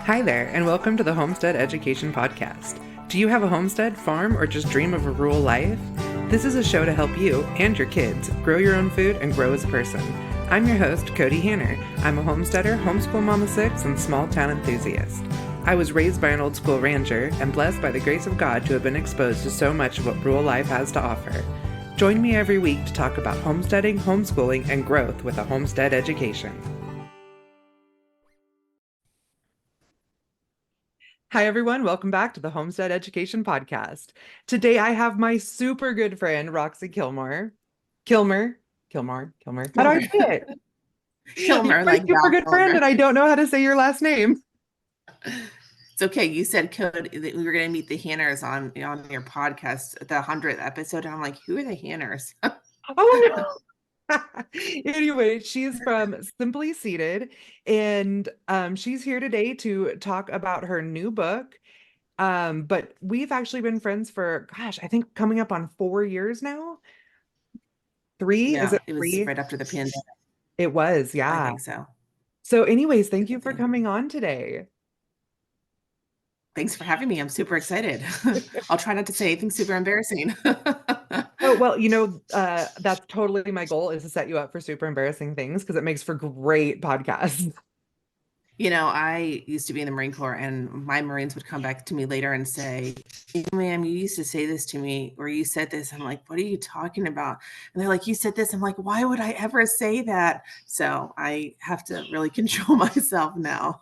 Hi there, and welcome to the Homestead Education Podcast. Do you have a homestead, farm, or just dream of a rural life? This is a show to help you and your kids grow your own food and grow as a person. I'm your host, Kody Hanner. I'm a homesteader, homeschool mom of 6, and small town enthusiast. I was raised by an old school rancher and blessed by the grace of God to have been exposed to so much of what rural life has to offer. Join me every week to talk about homesteading, homeschooling, and growth with a homestead education. Hi, everyone. Welcome back to the Homestead Education Podcast. Today, I have my super good friend, Roxy Kilmer. Kilmer. How do I say it? You're Kilmer, my like super Val good friend, Kilmer. and I don't know how to say your last name. It's okay. You said Cody that we were going to meet the Hanners on your podcast, the 100th episode. And I'm like, who are the Hanners? Oh, no. Anyway, she's from Simply Seated, and she's here today to talk about her new book. But we've actually been friends for, gosh, I think coming up on 4 years now. 3? Is Yeah, it it was 3? right after the pandemic. It was, I yeah. think so. So anyways, thank Good you for thing. coming on today. Thanks for having me. I'm super excited. I'll try not to say anything super embarrassing. Oh, well, that's totally my goal is to set you up for super embarrassing things because it makes for great podcasts. I used to be in the Marine Corps, and my Marines would come back to me later and say, "Hey, ma'am, you used to say this to me, or you said this." I'm like, "What are you talking about?" And they're like, "You said this." I'm like, "Why would I ever say that?" So I have to really control myself now.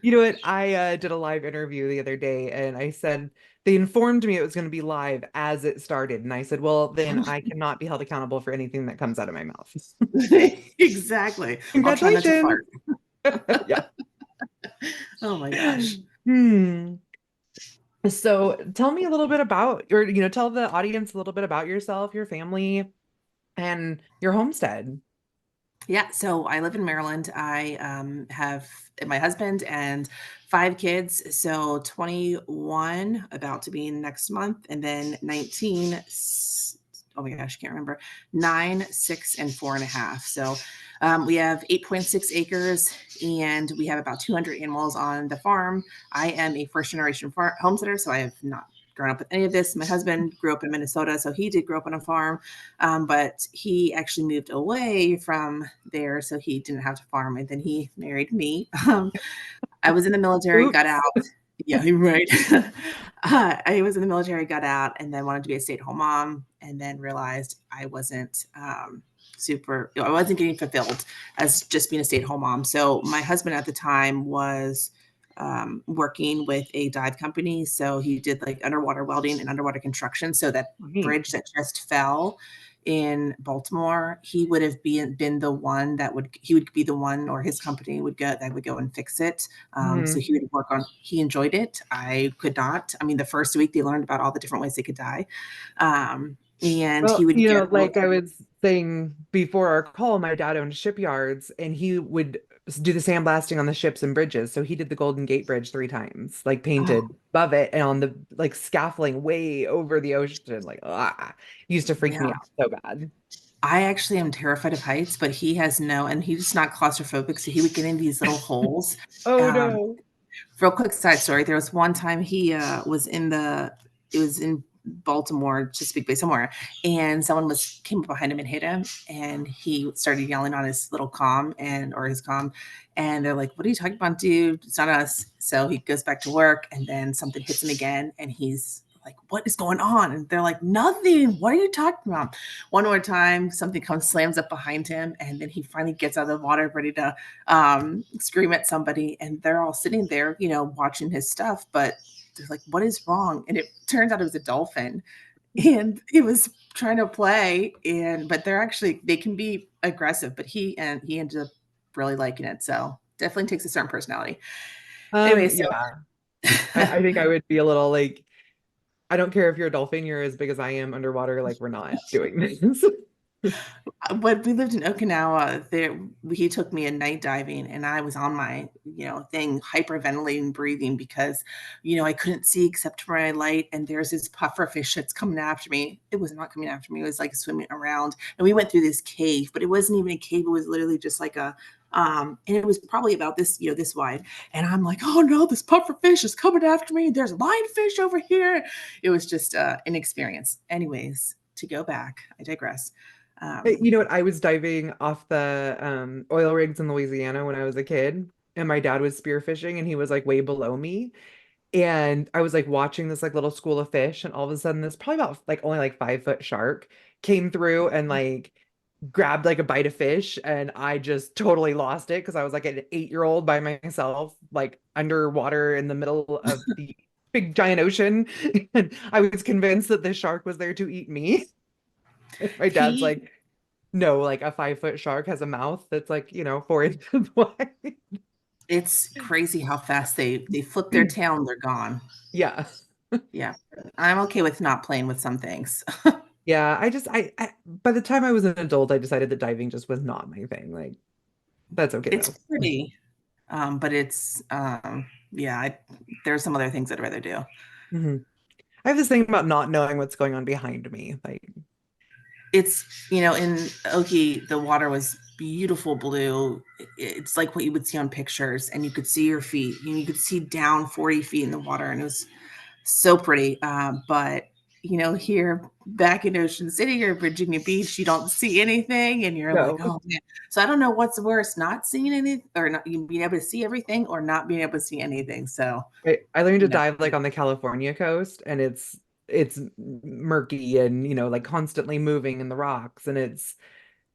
You know what? I did a live interview the other day and I said, they informed me it was going to be live as it started. And I said, well, then I cannot be held accountable for anything that comes out of my mouth. Exactly. I'll try not to Congratulations. fart. Yeah. Oh my gosh. Hmm. So tell me a little bit about tell the audience a little bit about yourself, your family, and your homestead. Yeah, so I live in Maryland. I have my husband and 5 kids. So 21 about to be next month, and then 19. Oh my gosh, I can't remember. 9, 6, and 4.5. So we have 8.6 acres, and we have about 200 animals on the farm. I am a first generation homesteader, so I have not grown up with any of this. My husband grew up in Minnesota, so he did grow up on a farm. But he actually moved away from there, so he didn't have to farm. And then he married me. I was in the military, got Oops. out. Yeah, you're right. I was in the military, got out, and then wanted to be a stay-at-home mom, and then realized I wasn't I wasn't getting fulfilled as just being a stay-at-home mom. So my husband at the time was working with a dive company. So he did like underwater welding and underwater construction. So that Neat. bridge that just fell in Baltimore, he would have been the one he would be the one, or his company would go and fix it. So Mhm. he would he enjoyed it. I could not. I mean, the first week they learned about all the different ways they could die. And he Well, would get like I was saying before our call, my dad owned shipyards and he would do the sandblasting on the ships and bridges. So he did the Golden Gate Bridge 3 times, like oh, painted above it and on the like scaffolding way over the ocean. Like, used to freak me yeah. out so bad. I actually am terrified of heights, but he has and he's not claustrophobic, so he would get in these little holes. Oh Um, no. Real quick side story. There was one time he it was in Baltimore, Chesapeake Bay somewhere, and someone came up behind him and hit him, and he started yelling on his little his comm, and they're like, "What are you talking about, dude? It's not us." So he goes back to work, and then something hits him again, and he's like, "What is going on?" And they're like, "Nothing. What are you talking about?" One more time, something slams up behind him, and then he finally gets out of the water, ready to scream at somebody, and they're all sitting there, watching his stuff, but they're like, "What is wrong?" And it turns out it was a dolphin, and he was trying to play, but they can be aggressive, but he ended up really liking it. So definitely takes a certain personality. Anyway, so Yeah. I think I would be a little like, I don't care if you're a dolphin, you're as big as I am underwater, like we're not doing this. when we lived in Okinawa, he took me a night diving, and I was on my thing, hyperventilating, breathing, because I couldn't see except for my light, and there's this puffer fish that's coming after me. It was not coming after me; it was like swimming around, and we went through this cave, but it wasn't even a cave; it was literally just like a And it was probably about this, this wide. And I'm like, oh no, this puffer fish is coming after me. There's a lionfish over here. It was just an experience. Anyways, to go back, I digress. You know what? I was diving off the oil rigs in Louisiana when I was a kid, and my dad was spearfishing, and he was like way below me. And I was like watching this like little school of fish, and all of a sudden, this probably about like only like 5 foot shark came through and like grabbed like a bite of fish, and I just totally lost it because I was like an 8-year old by myself, like underwater in the middle of the big giant ocean, and I was convinced that this shark was there to eat me. My dad's he like, no, like a 5 foot shark has a mouth that's like, 4 inches wide. It's crazy how fast they flip their tail and they're gone. Yeah. Yeah. I'm okay with not playing with some things. Yeah. By the time I was an adult, I decided that diving just was not my thing. Like, that's okay It's though. pretty, but it's yeah, there's some other things I'd rather do. Hmm. I have this thing about not knowing what's going on behind me. Like, It's, in Okie, the water was beautiful blue. It's like what you would see on pictures, and you could see your feet. You could see down 40 feet in the water, and it was so pretty. But here back in Ocean City or Virginia Beach, you don't see anything, and you're like, no. oh man. So I don't know what's worse, not seeing anything, or not being able to see everything, or not being able to see anything. So I learned to you know, dive like on the California coast, and it's murky and like constantly moving in the rocks, and it's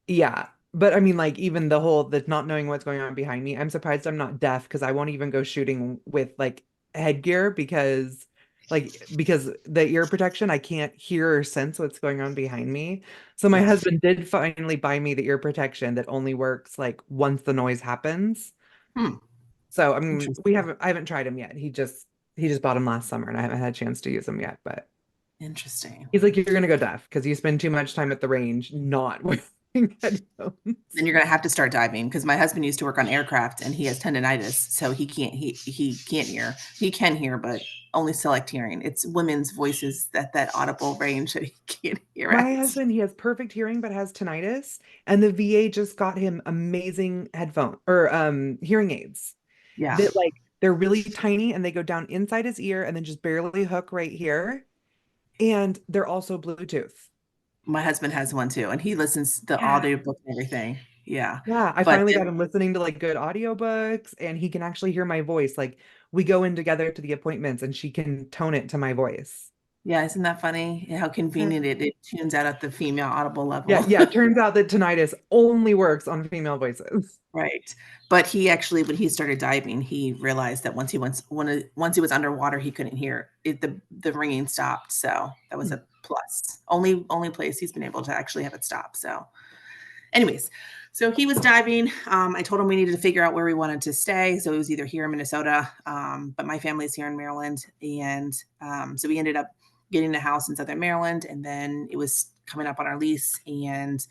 yeah. But I mean, like, even the not knowing what's going on behind me, I'm surprised I'm not deaf because I won't even go shooting with like headgear because the ear protection, I can't hear or sense what's going on behind me. So my yeah, husband did finally buy me the ear protection that only works like once the noise happens. hmm, So I mean, interesting, I haven't tried him yet. He just bought him last summer, and I haven't had a chance to use him yet. But interesting. he's like, you're gonna go deaf because you spend too much time at the range not wearing headphones. Then you're gonna have to start diving, because my husband used to work on aircraft and he has tendonitis, so he can't hear. He can hear, but only select hearing. It's women's voices, that audible range that he can't hear My at. husband, he has perfect hearing but has tinnitus, and the VA just got him amazing headphone or hearing aids Yeah, that like they're really tiny and they go down inside his ear and then just barely hook right here. And they're also Bluetooth. my husband has one too, and he listens to the Yeah. audio book and everything. Yeah, Yeah, I but finally got him listening to like good audiobooks, and he can actually hear my voice. Like we go in together to the appointments and she can tone it to my voice. yeah, isn't that funny how convenient it tunes out at the female audible Yeah, level? yeah. It turns out that tinnitus only works on female voices. Right. But he actually, when he started diving, he realized that once he was underwater, he couldn't hear it. The ringing stopped. So that was a plus. Only place he's been able to actually have it stop. So, anyways, so he was diving. I told him we needed to figure out where we wanted to stay. So it was either here in Minnesota, but my family's here in Maryland, and so we ended up getting a house in Southern Maryland, and then it was coming up on our lease, and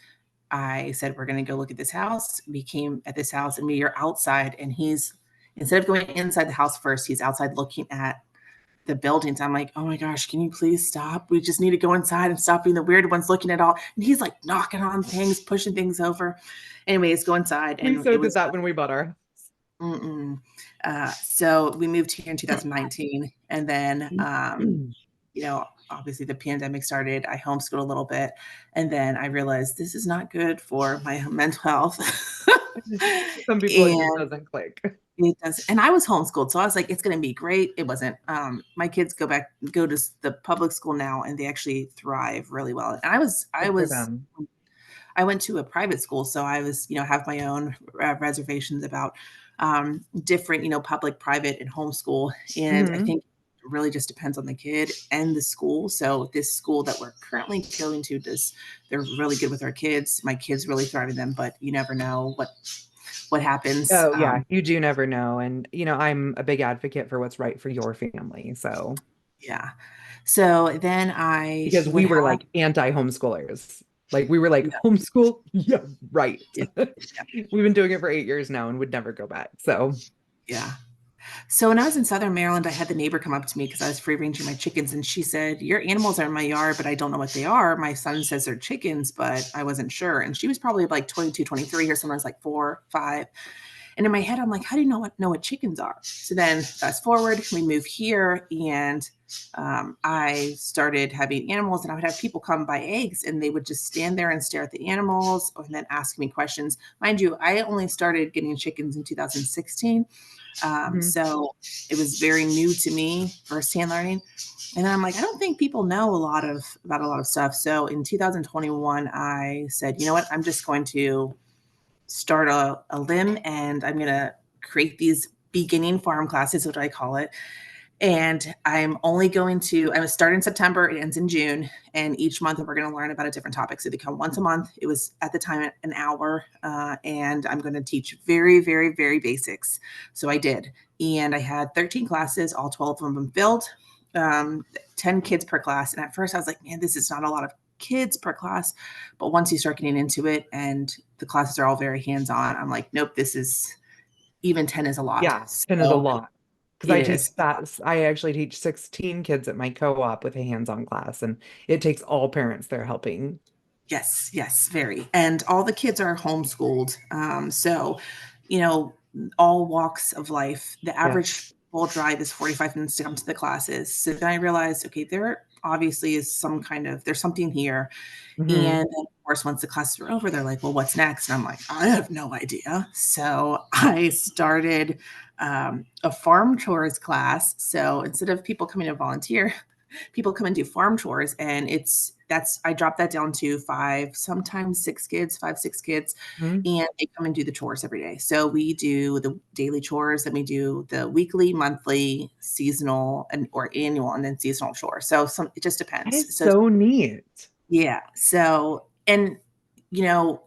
I said, we're going to go look at this house. We came at this house and we are outside, and he's, instead of going inside the house first, he's outside looking at the buildings. I'm like, oh my gosh, can you please stop? We just need to go inside and stop being the weird ones looking at all. And he's like knocking on things, pushing things over. Anyways, go inside, We and so it did was, that when we bought our so we moved here in 2019, and then, house. obviously the pandemic started. I homeschooled a little bit, and then I realized this is not good for my mental health. Some people it just And doesn't click. it does. And I was homeschooled, so I was like, it's going to be great. It wasn't. My kids go to the public school now, and they actually thrive really well. And Good for them. I went to a private school, so I was, have my own reservations about different, public, private, and homeschool. And I Hmm. think it really just depends on the kid and the school. So this school that we're currently going to they're really good with our kids. My kids really thrive in them, but you never know what happens. Oh yeah, you do never know. And I'm a big advocate for what's right for your family. So Yeah. So then I because would we were have, like anti-homeschoolers. Like we were like, yeah, homeschool? Yeah, right. yeah, We've been doing it for 8 years now and would never go back. So yeah. So when I was in Southern Maryland, I had the neighbor come up to me because I was free ranging my chickens, and she said, "Your animals are in my yard, but I don't know what they are. My son says they're chickens, but I wasn't sure." And she was probably like 22, 23, or someone was like 4, 5. And in my head, I'm like, "How do you know what chickens are?" So then fast forward, we move here, and I started having animals, and I would have people come buy eggs, and they would just stand there and stare at the animals, and then ask me questions. Mind you, I only started getting chickens in 2016. Mhm. So it was very new to me, firsthand learning. And then I'm like, I don't think people know about a lot of stuff. So in 2021, I said, you know what? I'm just going to start a limb, and I'm going to create these beginning farm classes, what I call it. And I'm start in September, it ends in June. And each month we're going to learn about a different topic. So they come once a month. It was at the time an hour. And I'm going to teach very, very, very basics. So I did. And I had 13 classes, all 12 of them filled, 10 kids per class. And at first I was like, man, this is not a lot of kids per class. But once you start getting into it and the classes are all very hands on, I'm like, nope, even 10 is a lot. Yeah, 10 is a So lot. Because it is. I actually teach 16 kids at my co-op with a hands-on class, and it takes all parents there helping. Yes, yes, very. And all the kids are homeschooled. So, you know, all walks of life. The Yeah. average full drive is 45 minutes to come to the classes. So then I realized, okay, there obviously is there's something here. Hmm. And then, of course, once the classes were over, they're like, well, what's next? And I'm like, I have no idea. So I started a farm chores class. So instead of people coming to volunteer, people come and do farm chores, and I drop that down to 5, sometimes 6 kids, 5, 6 kids, Hmm. and they come and do the chores every day. So we do the daily chores, and we do the weekly, monthly, seasonal, and or annual, and then seasonal chores. So it just That depends. is So so neat. yeah. So, and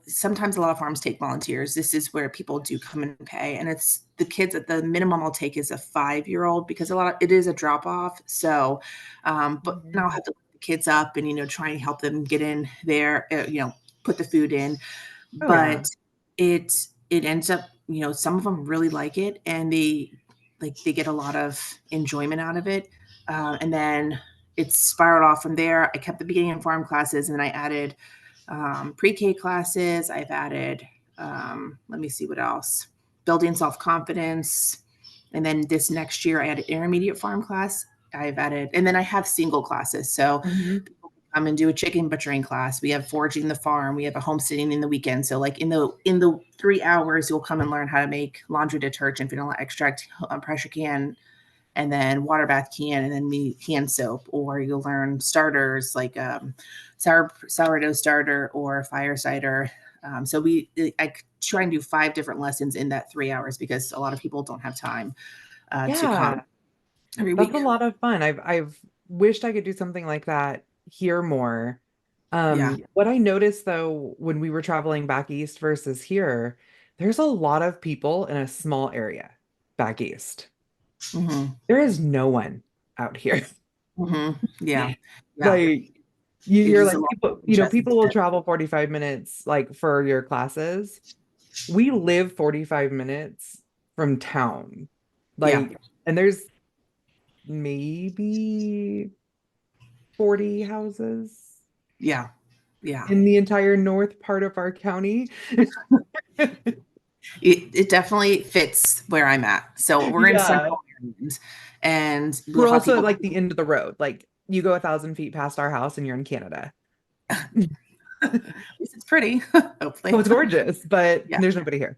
sometimes a lot of farms take volunteers. This is where people do come and pay. And it's the kids at the minimum I'll take is a 5-year-old, because it is a drop off. So, but now I'll Mhm. have to pick the kids up and, try and help them get in there, put the food in. Oh yeah. But it, it ends up, some of them really like it, and they get a lot of enjoyment out of it. And then it's spiraled off from there. I kept the beginning and farm classes, and then I added pre-K classes. I've added, let me see what else, building self-confidence. And then this next year, I added intermediate farm class. I've added, and then I have single classes. So Hmm. people can come and do a chicken butchering class. We have foraging the farm. We have a homesteading in the weekend. So like in the 3 hours, you'll come and learn how to make laundry detergent, vanilla extract, pressure can, and then water bath can, and then hand soap. Or you'll learn starters like sourdough starter or fire cider. So I try and do 5 different lessons in that 3 hours, because a lot of people don't have time to come Yeah, every that's a week. lot of fun. I've wished I could do something like that here more. Yeah. What I noticed though when we were traveling back east versus here, there's a lot of people in a small area back east. Hmm. There is no one out here. Hmm. Yeah. Yeah. Like It you're is a like lot people, of interest. people will travel 45 minutes like for your classes. We live 45 minutes from town. Yeah. Like, and there's maybe 40 houses Yeah. Yeah. in the entire north part of our county. It definitely fits where I'm at. So we're in Yeah. Central Maryland, and we'll We're have also at people. like the end of the road. Like you go 1,000 feet past our house and you're in Canada. At least it's pretty, Oh, hopefully. it's gorgeous, but Yeah. there's nobody here.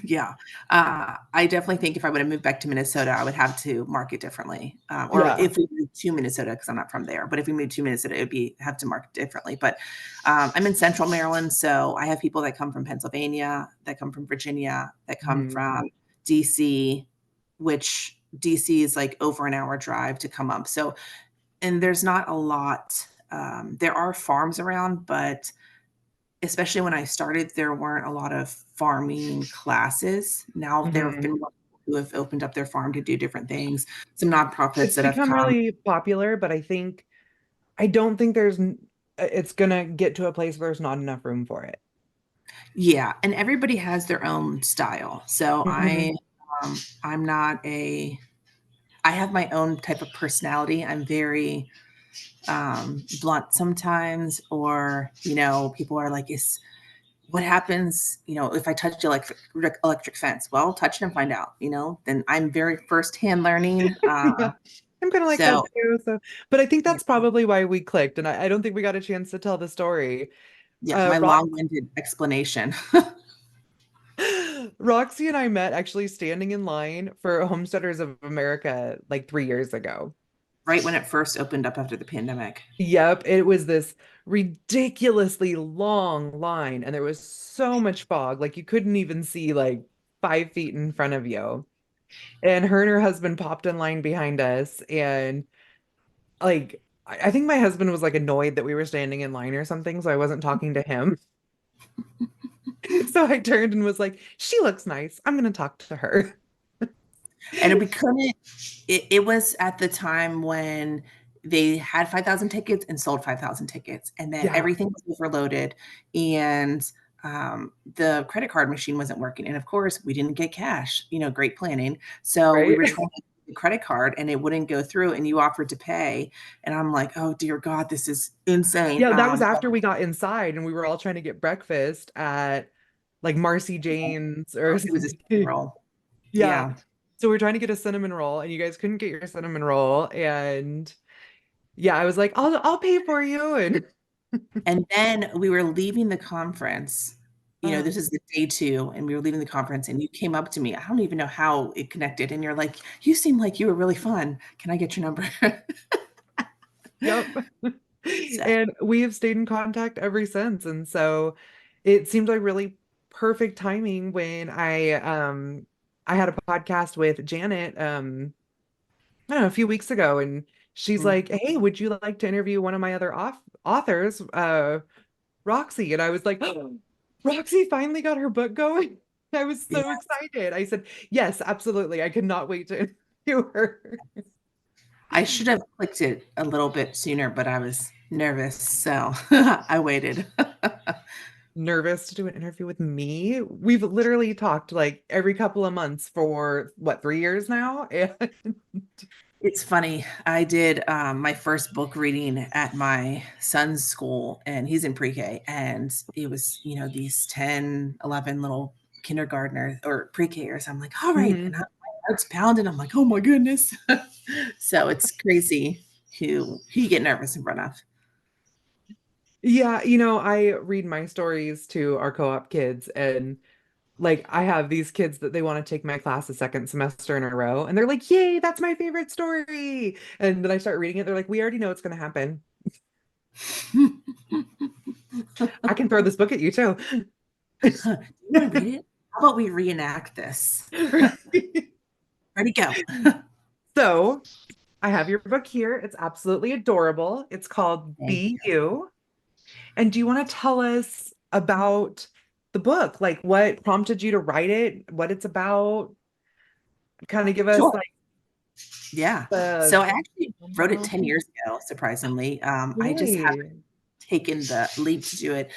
Yeah. I definitely think if I would have moved back to Minnesota, I would have to market differently. Or Yeah. if we moved to Minnesota, because I'm not from there, but if we moved to Minnesota, it would be have to market differently. But I'm in Central Maryland, so I have people that come from Pennsylvania, that come from Virginia, that come Mhm. from DC, which DC is like over an hour drive to come up. So, and there's not a lot. There are farms around, but especially when I started, there weren't a lot of farming classes. Now there have Mhm. been more people who have opened up their farm to do different things. Some nonprofits It's that have become come. really popular, but I don't think it's gonna get to a place where there's not enough room for it. Yeah, and everybody has their own style. So Mhm. I'm not I have my own type of personality. I'm very blunt sometimes, or, people are like, what happens, if I touch the electric fence? Well, touch it and find out, then I'm very firsthand learning. Yeah. I'm kind of like that So too. So, but I think yeah, that's probably why we clicked. And I don't think we got a chance to tell the story. yeah, my Rox long-winded explanation. Roxy and I met actually standing in line for Homesteaders of America like 3 years ago. Right when it first opened up after the pandemic. Yep, it was this ridiculously long line, and there was so much fog, like you couldn't even see like 5 feet in front of you. And her and her husband popped in line behind us, and like I think my husband was like annoyed that we were standing in line or something, so I wasn't talking to him. So I turned and was like, "She looks nice. I'm gonna talk to her." And we couldn't, it was at the time when they had 5,000 tickets and sold 5,000 tickets, and then Yeah, everything was overloaded, and the credit card machine wasn't working. And of course, we didn't get cash, great planning. So we right? were trying to get the credit card and it wouldn't go through, and you offered to pay. And I'm like, oh, dear God, this is insane. Yeah, that was after we got inside and we were all trying to get breakfast at like Marcy Jane's or It was a something. roll. Yeah. Yeah. So we are trying to get a cinnamon roll and you guys couldn't get your cinnamon roll. And yeah, I was like, I'll pay for you. And And then we were leaving the conference. uh, This is the day 2, and we were leaving the conference, and you came up to me. I don't even know how it connected, and you're like, "You seem like you were really fun. Can I get your number?" yep. So, And we have stayed in contact ever since. And so it seemed like really perfect timing when I had a podcast with Janet I don't know, a few weeks ago, and she's mm, like, "Hey, would you like to interview one of my other authors, Roxy?" And I was like, oh, "Roxy finally got her book going." I was yeah. so excited. I said, "Yes, absolutely. I could not wait to interview her." I should have clicked it a little bit sooner, but I was nervous, so I waited. Nervous to do an interview with me. We've literally talked like every couple of months for what, 3 years now? And It's funny. I did my first book reading at my son's school, and he's in pre-K. And it was, these 10, 11 little kindergartners or pre-Kers. I'm like, all right. And Mhm. my heart's pounding. I'm like, oh my goodness. So it's crazy who you get nervous in front of. Yeah, I read my stories to our co-op kids, and like I have these kids that they want to take my class a second semester in a row, and they're like, "Yay, that's my favorite story." And then I start reading it, they're like, "We already know what's going to happen. I can throw this book at you too." Do you want to read it? How about we reenact this? Ready, go. So, I have your book here. It's absolutely adorable. It's called Thank Be you. You. And do you want to tell us about the book? Like what prompted you to write it, what it's about? Kind of give us Sure. like Yeah. the So I actually wrote it rundown. 10 years ago, surprisingly. I just Really? taken the leap to do it.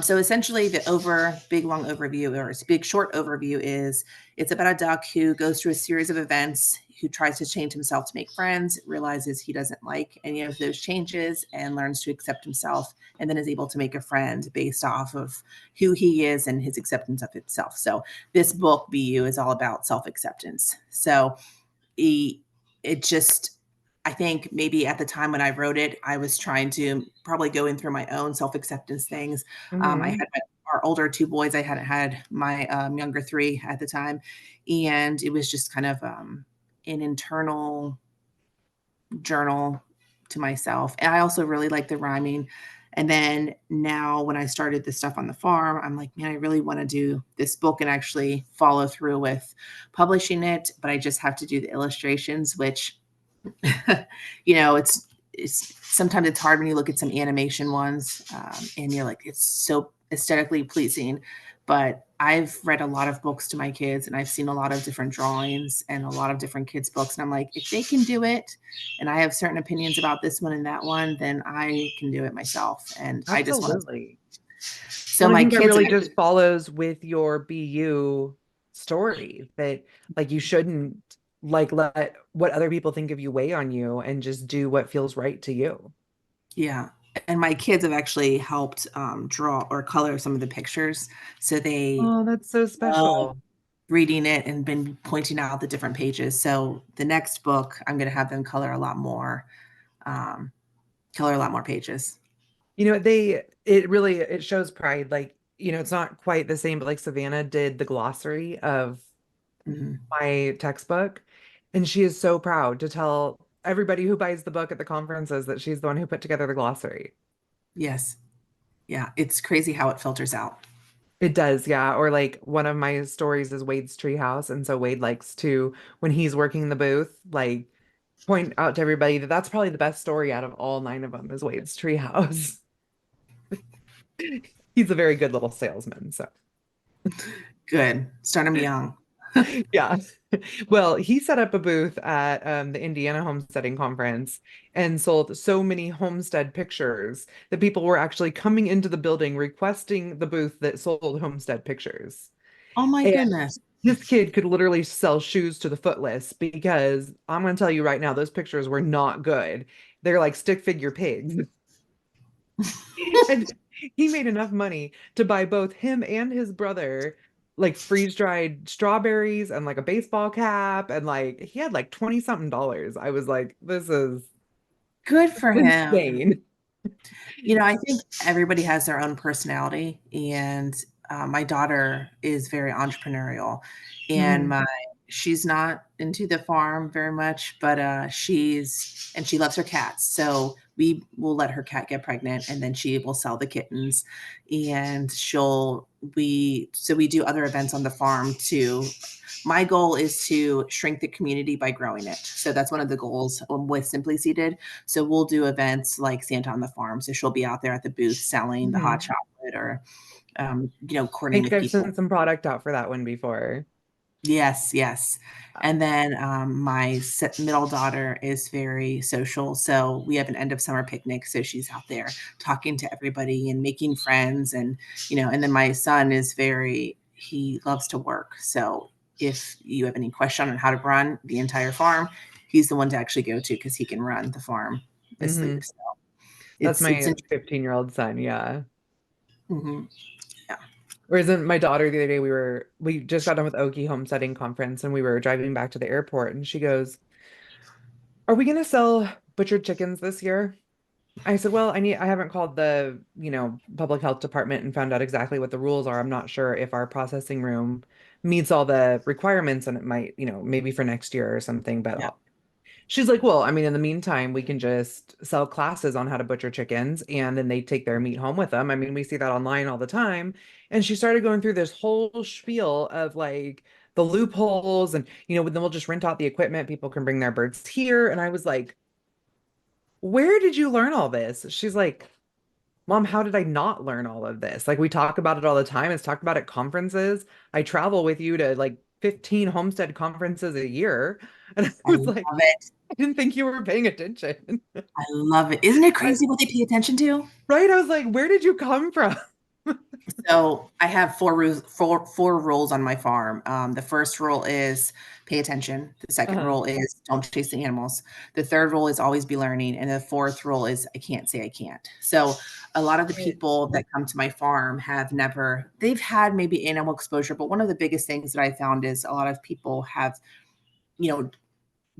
So essentially, the big long overview, or big short overview, is it's about a duck who goes through a series of events, who tries to change himself to make friends, realizes he doesn't like any of those changes, and learns to accept himself, and then is able to make a friend based off of who he is and his acceptance of himself. So this book, BU, is all about self acceptance. So he, it just, I think maybe at the time when I wrote it, I was trying to probably go in through my own self acceptance things. I Hmm. had our older 2 boys. I hadn't had my younger 3 at the time, and it was just kind of an internal journal to myself. And I also really like the rhyming. And then now, when I started this stuff on the farm, I'm like, man, I really want to do this book and actually follow through with publishing it. But I just have to do the illustrations, which it's sometimes it's hard when you look at some animation ones, and you're like, it's so aesthetically pleasing. But I've read a lot of books to my kids, and I've seen a lot of different drawings and a lot of different kids' books. And I'm like, if they can do it, and I have certain opinions about this one and that one, then I can do it myself. And I just want to. Absolutely. So Well, I my think that kids really are just follows with your BU story that like you shouldn't like let what other people think of you weigh on you and just do what feels right to you. Yeah. And my kids have actually helped draw or color some of the pictures. So they Oh, that's so love special. reading it and been pointing out the different pages. So the next book, I'm going to have them um, color a lot more pages. It really it shows pride. Like, it's not quite the same, but like Savannah did the glossary of Mhm. my textbook, and she is so proud to tell everybody who buys the book at the conferences that she's the one who put together the glossary. Yes. Yeah. It's crazy how it filters out. It does, yeah. Or like one of my stories is Wade's treehouse, and so Wade likes to, when he's working the booth, like point out to everybody that that's probably the best story out of all nine of them is Wade's treehouse. He's a very good little salesman, so. Good. Start them young. Yeah. Well, he set up a booth at the Indiana Homesteading Conference and sold so many homestead pictures that people were actually coming into the building requesting the booth that sold homestead pictures. Oh my And goodness. this kid could literally sell shoes to the footless because I'm going to tell you right now, those pictures were not good. They're like stick figure pigs. And he made enough money to buy both him and his brother like freeze-dried strawberries and like a baseball cap and like he had like 20 something dollars. I was like, this is Good for him. insane. I think everybody has their own personality, and my daughter is very entrepreneurial, and Mhm. she's not into the farm very much, but she loves her cats. So we will let her cat get pregnant, and then she will sell the kittens, and we do other events on the farm too. My goal is to shrink the community by growing it. So that's one of the goals with Simply Seated. So we'll do events like Santa on the Farm. So she'll be out there at the booth selling the hot Mhm. chocolate or, I coordinating think with I've people. sent some product out for that one before. Yes, yes. And then my middle daughter is very social. So we have an end of summer picnic. So she's out there talking to everybody and making friends. And then my son he loves to work. So if you have any question on how to run the entire farm, he's the one to actually go to because he can run the farm asleep. Hmm. So That's it's my interesting. 15-year-old son, yeah. Mhm. Yeah. Whereas in my daughter the other day we just got done with Okie homesteading conference and we were driving back to the airport and she goes, "Are we gonna sell butchered chickens this year?" I said, "Well, I haven't called the, public health department and found out exactly what the rules are. I'm not sure if our processing room meets all the requirements and it might, maybe for next year or something, but Yeah. she's like, "Well, I mean, in the meantime, we can just sell classes on how to butcher chickens and then they take their meat home with them. I mean, we see that online all the time." And she started going through this whole spiel of like the loopholes and, then we'll just rent out the equipment. People can bring their birds here. And I was like, "Where did you learn all this?" She's like, "Mom, how did I not learn all of this? Like we talk about it all the time. It's talked about at conferences. I travel with you to like 15 homestead conferences a year." And I I was like, love it. "I didn't think you were paying attention." I love it. Isn't it I, crazy what they pay attention to? right? I was like, "Where did you come from?" So I have four rules on my farm. The first rule is pay attention. The second Uh-huh. rule is don't chase the animals. The third rule is always be learning. And the fourth rule is I can't say I can't. So a lot of the Right. people that come to my farm they've had maybe animal exposure, but one of the biggest things that I found is a lot of people have, you know,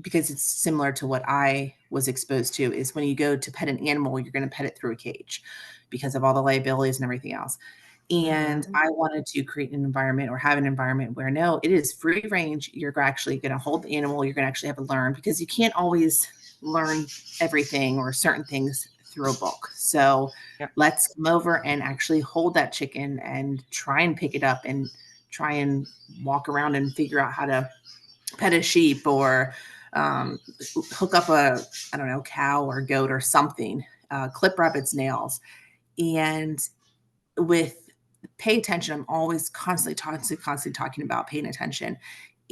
because it's similar to what I was exposed to, is when you go to pet an animal, you're going to pet it through a cage because of all the liabilities and everything else. And Uh-huh. I wanted to create an environment or have an environment where no, it is free range. You're actually going to hold the animal. You're going to actually have to learn because you can't always learn everything or certain things through a book. So Yeah. let's come over and actually hold that chicken and try and pick it up and try and walk around and figure out how to pet a sheep or um, hook up I don't know, cow or goat or something, clip rabbit's nails. And with pay attention, I'm always constantly talking about paying attention.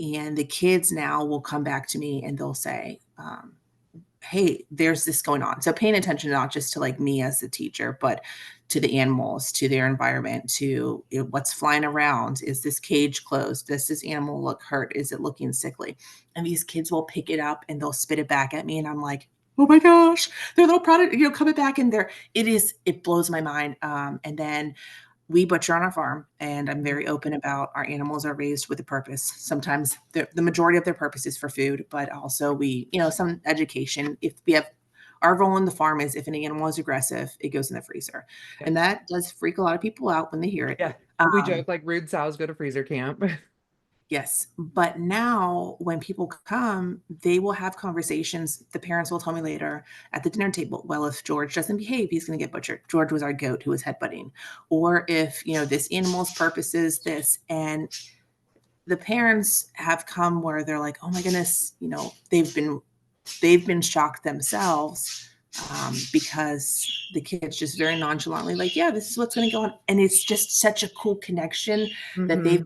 And the kids now will come back to me and they'll say, hey, there's this going on. So paying attention not just to like me as the teacher, but to the animals, to their environment, to what's flying around. Is this cage closed? Does this animal look hurt? Is it looking sickly? And these kids will pick it up and they'll spit it back at me. And I'm like, oh my gosh, their little product, coming back in there. It blows my mind. And then we butcher on our farm, and I'm very open about our animals are raised with a purpose. Sometimes the majority of their purpose is for food, but also we, some education. If we have our role in the farm is if an animal is aggressive, it goes in the freezer. Yeah. And that does freak a lot of people out when they hear it. Yeah. We joke like rude sows go to freezer camp. Yes. But now when people come, they will have conversations. The parents will tell me later at the dinner table, well, if George doesn't behave, he's going to get butchered. George was our goat who was headbutting. Or if, this animal's purpose is this. And the parents have come where they're like, oh my goodness, they've been shocked themselves, because the kids just very nonchalantly like, yeah, this is what's going to go on. And it's just such a cool connection that they've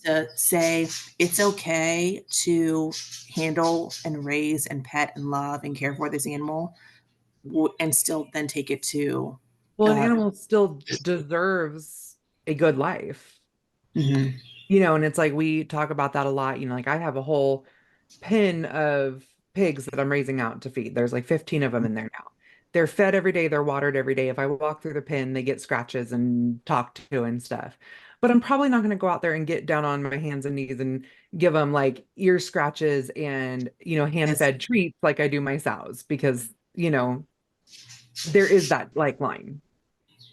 to say it's okay to handle and raise and pet and love and care for this animal, and still then take it to Well, an uh, animal still deserves a good life, mhm. and it's like we talk about that a lot. Like I have a whole pen of pigs that I'm raising out to feed. There's like 15 of them in there now. They're fed every day, they're watered every day. If I walk through the pen, they get scratches and talked to and stuff. But I'm probably not going to go out there and get down on my hands and knees and give them like ear scratches and, Yes, hand-fed treats like I do my sows because, there is that like line.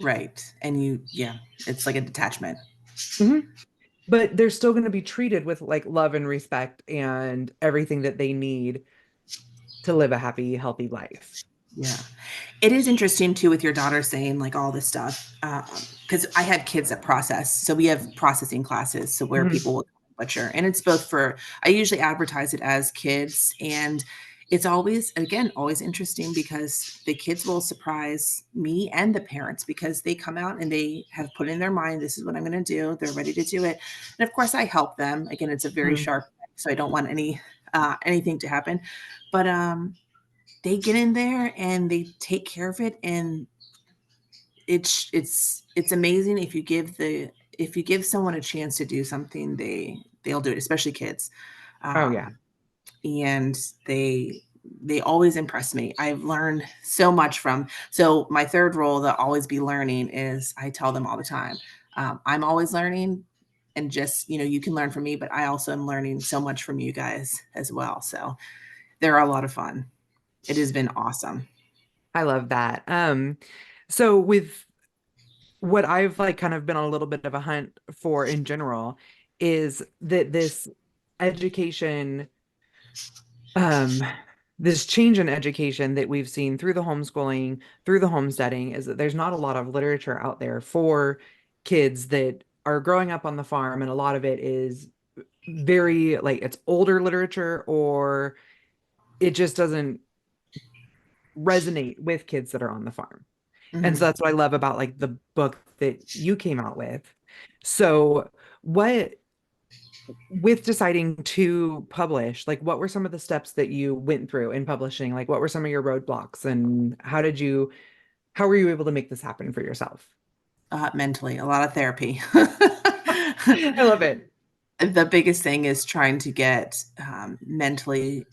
right. And yeah, it's like a detachment. Mhm. But they're still going to be treated with like love and respect and everything that they need to live a happy, healthy life. Yeah. It is interesting too with your daughter saying like all this stuff. Because I have kids that process. So we have processing classes. So where Mhm. people will butcher. And it's both I usually advertise it as kids. And it's always interesting because the kids will surprise me and the parents because they come out and they have put in their mind, this is what I'm going to do. They're ready to do it. And of course I help them. Again, it's a very Mhm. sharp, so I don't want anything to happen. But they get in there and they take care of it, and it's amazing if you give someone a chance to do something, they'll do it, especially kids. Oh yeah. And they always impress me. I've learned so much from, so my third role that always be learning is I tell them all the time, I'm always learning, and just you can learn from me, but I also am learning so much from you guys as well. So they're a lot of fun. It has been awesome. I love that. So with what I've like kind of been on a little bit of a hunt for in general is that this education, um, this change in education that we've seen through the homeschooling, through the homesteading, is that there's not a lot of literature out there for kids that are growing up on the farm, and a lot of it is very like it's older literature or it just doesn't resonate with kids that are on the farm. And so Mhm. that's what I love about like the book that you came out with. So what with deciding to publish, like what were some of the steps that you went through in publishing? Like what were some of your roadblocks and how were you able to make this happen for yourself? Mentally, a lot of therapy. I love it. The biggest thing is trying to get mentally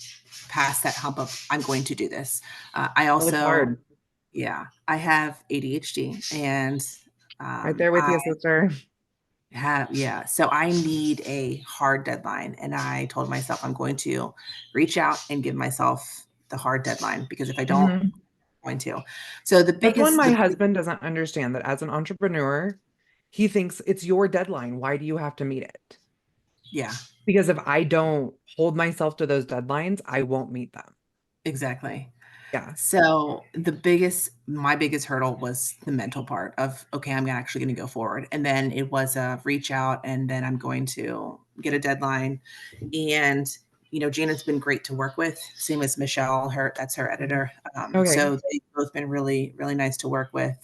past that hump of I'm going to do this. I Oh, it's also, hard. yeah, I have ADHD, and Right there with I you, sister. have, yeah. So I need a hard deadline, and I told myself I'm going to reach out and give myself the hard deadline because if I don't, I'm Mhm. going to. So That's one my husband doesn't understand that as an entrepreneur, he thinks it's your deadline. Why do you have to meet it? yeah, Because if I don't hold myself to those deadlines, I won't meet them. exactly. Yeah. So my biggest hurdle was the mental part of, okay, I'm actually going to go forward. And then it was a reach out, and then I'm going to get a deadline. And, Janet's been great to work with. Same as Michelle, that's her Mhm. editor. Okay. So they've both been really, really nice to work with,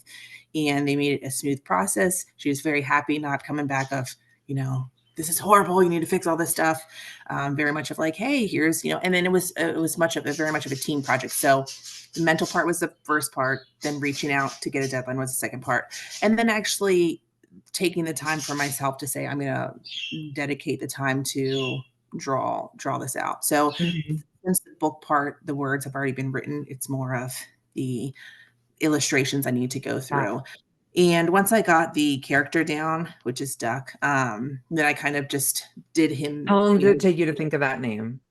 and they made it a smooth process. She was very happy, not coming back of, you know, this is horrible. You need to fix all this stuff. Very much of like, hey, here's, and then it was much of a very much of a team project. So the mental part was the first part, then reaching out to get a deadline was the second part. And then actually taking the time for myself to say, I'm going to dedicate the time to draw this out. So Mhm. since the book part, the words have already been written, it's more of the illustrations I need to go Yeah. through. And once I got the character down, which is Duck, then I kind of just did How him, long did it take you to think of that name?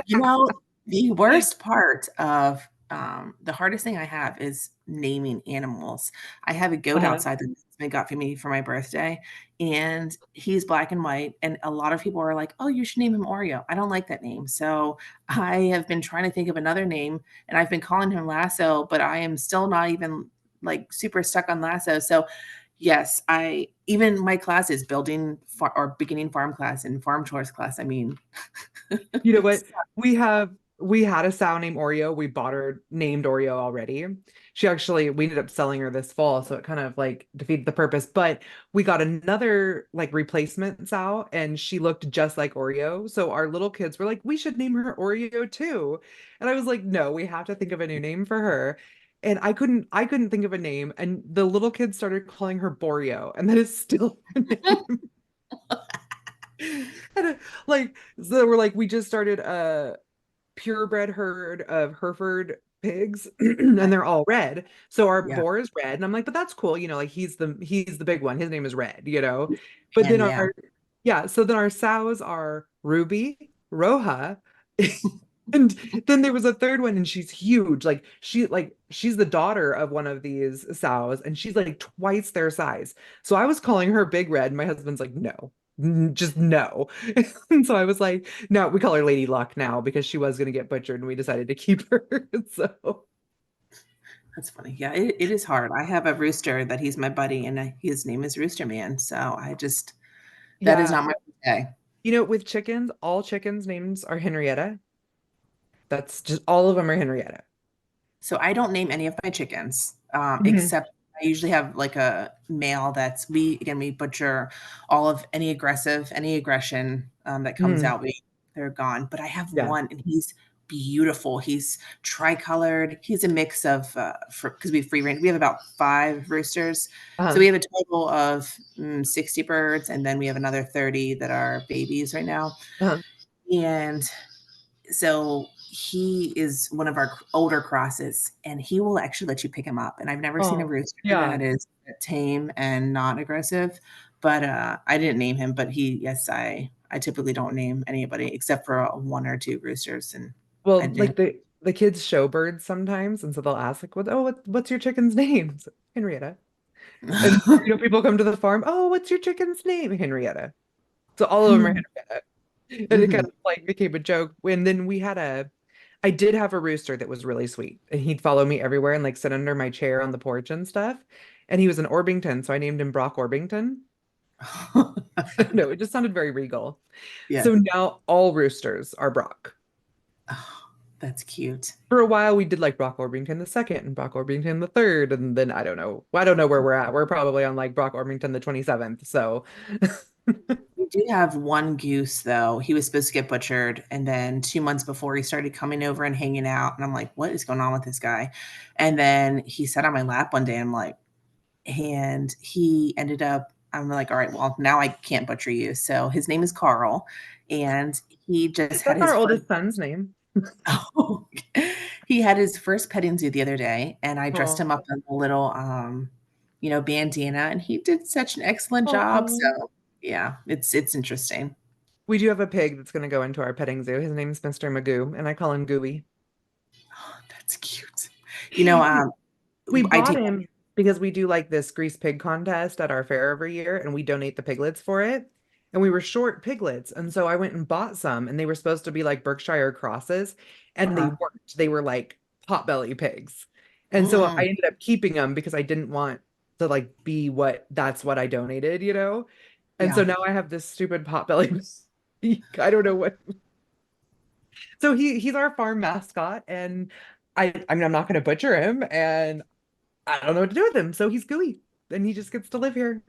you know, the worst part of the hardest thing I have is naming animals. I have a goat Uh-huh. outside that my husband got for me for my birthday, and he's black and white. And a lot of people are like, "Oh, you should name him Oreo." I don't like that name, so I have been trying to think of another name, and I've been calling him Lasso, but I am still not even like super stuck on Lasso. So yes, I even my class is building or beginning farm class and farm chores class. I mean, You know what? We had a sow named Oreo. We bought her named Oreo already. We ended up selling her this fall, so it kind of like defeated the purpose. But we got another like replacement sow, and she looked just like Oreo. So our little kids were like, we should name her Oreo too. And I was like, no, we have to think of a new name for her. And I couldn't think of a name. And the little kids started calling her Boreo, and that is still her name. And like so we're like we just started a purebred herd of Hereford pigs and they're all red. So our yeah, boar is red. And I'm like, but that's cool, like he's the big one. His name is Red. But and then yeah. so then our sows are Ruby, Roja, and then there was a third one and she's huge. She's the daughter of one of these sows and she's like twice their size. So I was calling her Big Red and my husband's like, no. Just no. And so I was like, no, we call her Lady Luck now because she was going to get butchered and we decided to keep her. So, That's funny. Yeah, it is hard. I have a rooster that he's my buddy, and his name is Rooster Man. So that is yeah. not my day. With chickens, all chickens' names are Henrietta. That's just all of them are Henrietta. So I don't name any of my chickens, Mhm. except I usually have like a male we butcher all of any aggression that comes Mhm. out. They're gone. But I have Yeah. one, and he's beautiful. He's tricolored. He's a mix of because we have free range. We have about 5 roosters, so Uh-huh. we have a total of 60 birds, and then we have another 30 that are babies right now. Uh-huh. And so he is one of our older crosses, and he will actually let you pick him up. And I've never seen a Oh, rooster yeah. that is tame and not aggressive. But I didn't name him. But yes, I typically don't name anybody except for one or two roosters, and I Well, did. like the kids show birds sometimes, and so they'll ask like, what's your chicken's name? So, Henrietta. And people come to the farm, oh, what's your chicken's name? Henrietta. So all of them are Henrietta. And it kind Mhm. of like became a joke. And then I did have a rooster that was really sweet. And he'd follow me everywhere and like sit under my chair on the porch and stuff. And he was an Orpington, so I named him Brock Orpington. No, it just sounded very regal. Yeah. So now all roosters are Brock. Oh, that's cute. For a while, we did like Brock Orpington the second and Brock Orpington the third, and then I don't know. I don't know where we're at. We're probably on like Brock Orpington the 27th. So, We do have one goose, though. He was supposed to get butchered, and then 2 months before, he started coming over and hanging out, and I'm like, "What is going on with this guy?" And then he sat on my lap one day, I'm like and he ended up I'm like, "All right, well, now I can't butcher you." So his name is Carl, and he just had that's his our first oldest son's name. he had his first petting zoo the other day, and I dressed Oh, him up in a little, bandana, and he did such an excellent job. oh. So, yeah, it's interesting. We do have a pig that's going to go into our petting zoo. His name's Mr. Magoo, and I call him Gooey. That's cute. You know, We I bought take him because we do like this grease pig contest at our fair every year, and we donate the piglets for it. And we were short piglets, and so I went and bought some, and they were supposed to be like Berkshire crosses, and they uh-huh. weren't. They were like potbelly pigs. And so I Mm, ended up keeping them because I didn't want to like be that's what I donated. And so yeah. now I have this stupid potbelly. I don't know what. So he's our farm mascot, and I mean I'm not going to butcher him, and I don't know what to do with him. So he's gooey, and he just gets to live here.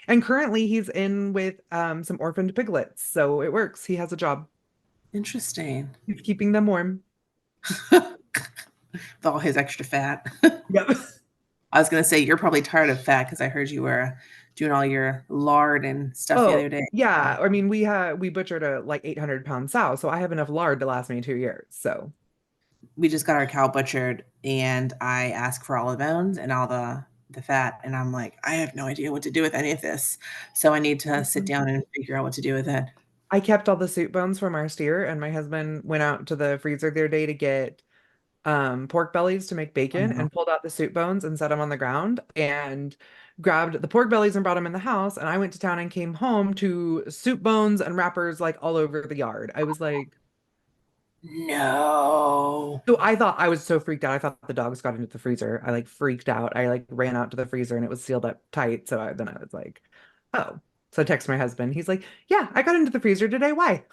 And currently he's in with some orphaned piglets, so it works. He has a job. Interesting. He's keeping them warm. With all his extra fat. Yep. I was gonna say you're probably tired of fat because I heard you were doing all your lard and stuff the Oh, other day. yeah. I mean, we butchered a like 800-pound sow, so I have enough lard to last me 2 years. So, We just got our cow butchered, and I asked for all the bones and all the fat, and I'm like, I have no idea what to do with any of this, so I need to sit down and figure out what to do with it. I kept all the soup bones from our steer, and my husband went out to the freezer the other day to get pork bellies to make bacon Oh, and pulled out the soup bones and set them on the ground and grabbed the pork bellies and brought them in the house. And I went to town and came home to soup bones and wrappers like all over the yard. I was like, no. so I thought I was so freaked out. I thought the dogs got into the freezer. I like freaked out. I like ran out to the freezer and it was sealed up tight. So then I was like, oh. So I text my husband. He's like, yeah, I got into the freezer today. Why?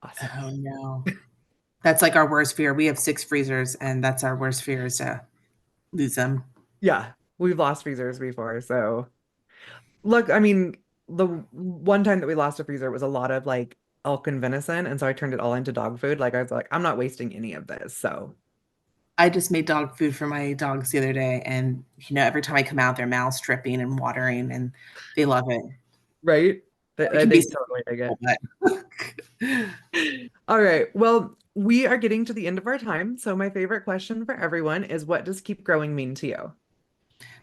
Awesome. Oh, no. That's like our worst fear. We have 6 freezers, and that's our worst fear is to lose them. Yeah, we've lost freezers before. So look, I mean, the one time that we lost a freezer, it was a lot of like elk and venison. And so I turned it all into dog food. Like I was like, I'm not wasting any of this. So, I just made dog food for my dogs the other day, and, every time I come out, their mouths dripping and watering, and they love it. right? It can be They totally dig simple, it. but All right. Well, we are getting to the end of our time. So my favorite question for everyone is what does keep growing mean to you?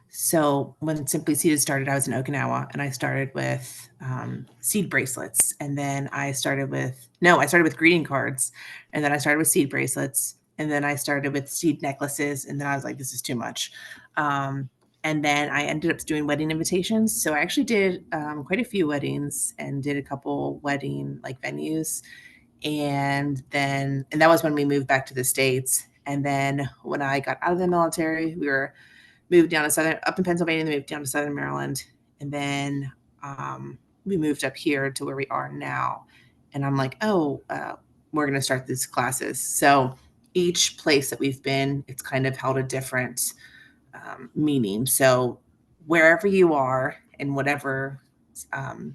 So when Simply Seeded started, I was in Okinawa, and I started with seed bracelets, and then I started with greeting cards, and then I started with seed bracelets, and then I started with seed necklaces, and then I was like, this is too much. Um, and then I ended up doing wedding invitations. So I actually did quite a few weddings and did a couple wedding like venues, and that was when we moved back to the States. And then when I got out of the military, we were moved down to up in Pennsylvania, then moved down to Southern Maryland, and then we moved up here to where we are now. And I'm like, oh, we're going to start these classes. So each place that we've been, it's kind of held a different meaning. So wherever you are in whatever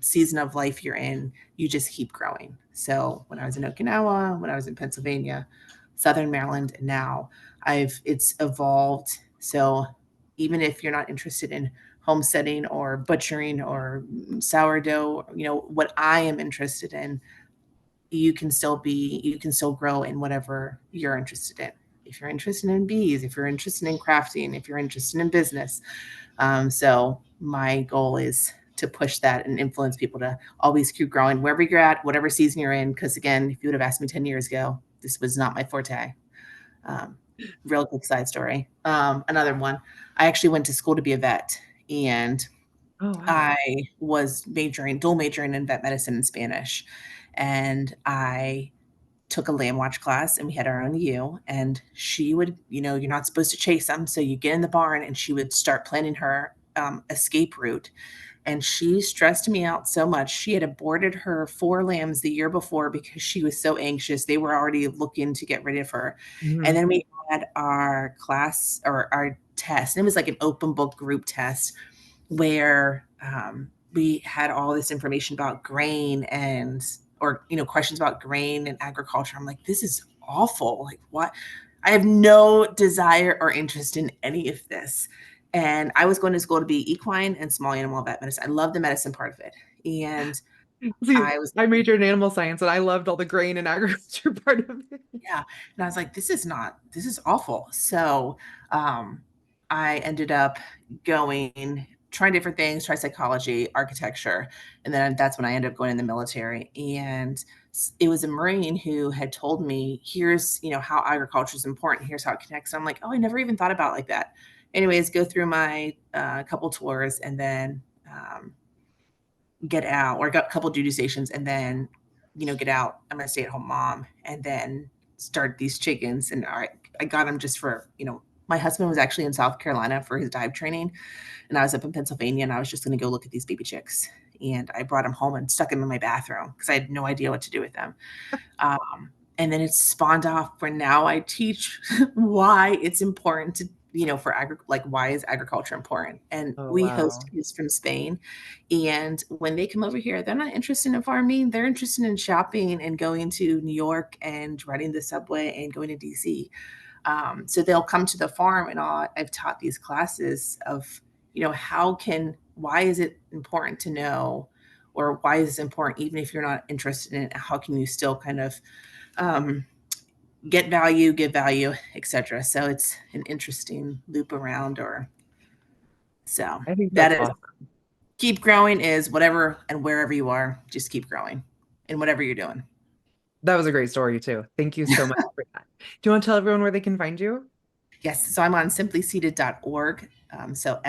season of life you're in, you just keep growing. So when I was in Okinawa, when I was in Pennsylvania, Southern Maryland, and now it's evolved. So even if you're not interested in homesteading or butchering or sourdough, what I am interested in, you can still grow in whatever you're interested in. If you're interested in bees, if you're interested in crafting, if you're interested in business. So my goal is to push that and influence people to always keep growing wherever you're at, whatever season you're in. Because again, if you would have asked me 10 years ago, this was not my forte. Um, Real quick side story. Another one. I actually went to school to be a vet, and Oh, wow. I was dual majoring in vet medicine and Spanish. And I took a lamb watch class, and we had our own ewe, and she would, you're not supposed to chase them. So you get in the barn, and she would start planning her escape route. And she stressed me out so much. She had aborted her 4 lambs the year before because she was so anxious. They were already looking to get rid of her. And Mhm. then we had our class or our test. And it was like an open book group test where we had all this information about grain or questions about grain and agriculture. I'm like, this is awful. Like, what? I have no desire or interest in any of this. And I was going to school to be equine and small animal vet medicine. I love the medicine part of it. And See, I was, I majored in animal science and I loved all the grain and agriculture part of it. yeah. And I was like, this is awful. So I ended up trying different things, try psychology, architecture. And then that's when I ended up going in the military. And it was a Marine who had told me, here's, how agriculture is important. Here's how it connects. And I'm like, oh, I never even thought about it like that. Anyways, go through my couple tours, and then get out, or got a couple duty stations, and then get out. I'm a stay-at-home mom, and then start these chickens. And all right, I got them just for my husband was actually in South Carolina for his dive training, and I was up in Pennsylvania, and I was just going to go look at these baby chicks. And I brought them home and stuck them in my bathroom because I had no idea what to do with them. And then it spawned off where now I teach why it's important to for like why is agriculture important? And Oh, we host wow. kids from Spain, and when they come over here, they're not interested in farming. They're interested in shopping and going to New York and riding the subway and going to DC. So they'll come to the farm, and I've taught these classes of, why is it important to know, or why is it important, even if you're not interested in it, how can you still kind of um, get value, give value, etc. So it's an interesting loop around, or so I think that that's is awesome. keep growing is whatever and wherever you are, just keep growing in whatever you're doing. That was a great story too. Thank you so much for that. Do you want to tell everyone where they can find you? Yes, so I'm on simplyseeded.org. So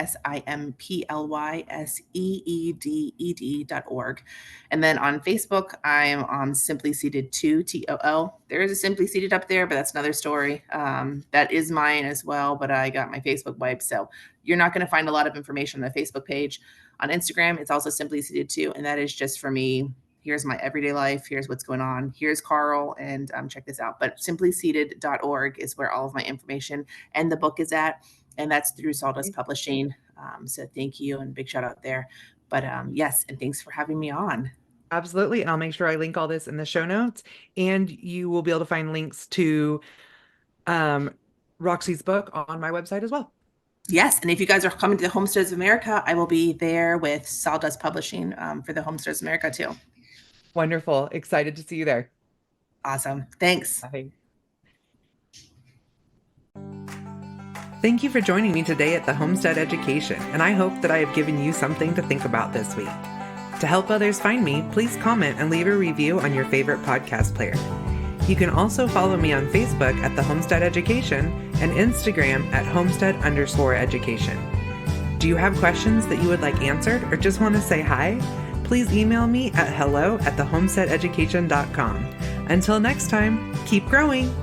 SIMPLYSEEDED.org. And then on Facebook, I am on Simply Seeded 2, TOO. There is a Simply Seeded up there, but that's another story. That is mine as well, but I got my Facebook wiped. So you're not going to find a lot of information on the Facebook page. On Instagram, it's also Simply Seeded 2, and that is just for me. Here's my everyday life. Here's what's going on. Here's Carl, and check this out. But simplyseeded.org is where all of my information and the book is at, and that's through Sawdust Publishing. So thank you, and big shout out there. But yes, and thanks for having me on. Absolutely. And I'll make sure I link all this in the show notes. And you will be able to find links to um, Roxy's book on my website as well. Yes, and if you guys are coming to the Homesteads of America, I will be there with Sawdust Publishing for the Homesteads of America too. Wonderful. Excited to see you there. Awesome. Thanks. Bye. Thank you for joining me today at the Homestead Education, and I hope that I have given you something to think about this week. To help others find me, please comment and leave a review on your favorite podcast player. You can also follow me on Facebook at the Homestead Education and Instagram at Homestead_education. Do you have questions that you would like answered or just want to say hi? Please email me at hello@thehomesteadeducation.com. Until next time, keep growing!